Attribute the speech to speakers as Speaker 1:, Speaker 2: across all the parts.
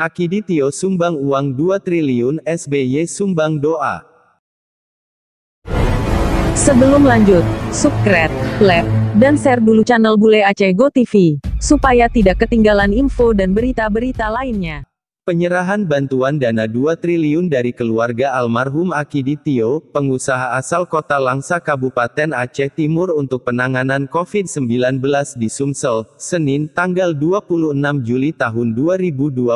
Speaker 1: Akiditio sumbang uang 2 triliun, SBY sumbang doa.
Speaker 2: Sebelum lanjut, subscribe, like, dan share dulu channel Bule Aceh Go TV, supaya tidak ketinggalan info dan berita-berita lainnya.
Speaker 1: Penyerahan bantuan dana 2 triliun dari keluarga almarhum Akiditio, pengusaha asal Kota Langsa Kabupaten Aceh Timur untuk penanganan COVID-19 di Sumsel, Senin, tanggal 26 Juli tahun 2021.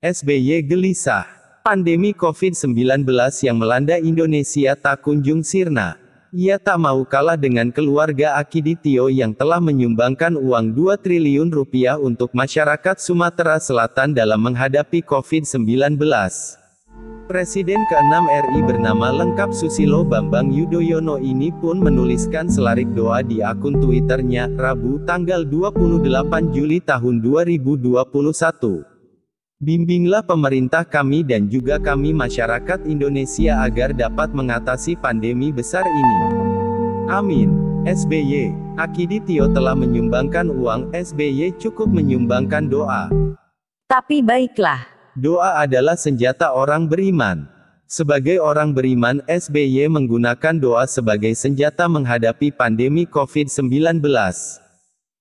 Speaker 1: SBY gelisah. Pandemi COVID-19 yang melanda Indonesia tak kunjung sirna. Ia tak mau kalah dengan keluarga Akiditio yang telah menyumbangkan uang 2 triliun rupiah untuk masyarakat Sumatera Selatan dalam menghadapi COVID-19. Presiden ke-6 RI bernama lengkap Susilo Bambang Yudhoyono ini pun menuliskan selarik doa di akun Twitternya, Rabu, tanggal 28 Juli tahun 2021. Bimbinglah pemerintah kami dan juga kami masyarakat Indonesia agar dapat mengatasi pandemi besar ini. Amin. SBY. Akiditio telah menyumbangkan uang, SBY cukup menyumbangkan doa.
Speaker 2: Tapi baiklah.
Speaker 1: Doa adalah senjata orang beriman. Sebagai orang beriman, SBY menggunakan doa sebagai senjata menghadapi pandemi COVID-19.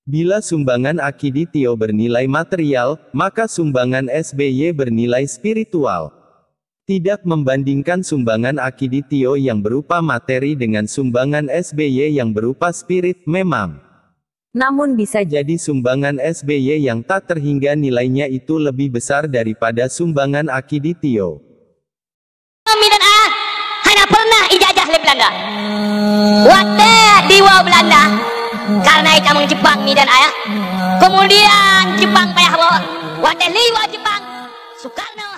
Speaker 1: Bila sumbangan Akiditio bernilai material, maka sumbangan SBY bernilai spiritual. Tidak membandingkan sumbangan Akiditio yang berupa materi dengan sumbangan SBY yang berupa spirit, memang.
Speaker 2: Namun bisa
Speaker 1: jadi sumbangan SBY yang tak terhingga nilainya itu lebih besar daripada sumbangan Akiditio.
Speaker 3: Kami dan ayah hanya pernah ijazah di Belanda. Waktu di Belanda. Karena kamu Jepang mi dan ayah. Kemudian Jepang payah bawa. Waktu liwa Jepang. Soekarno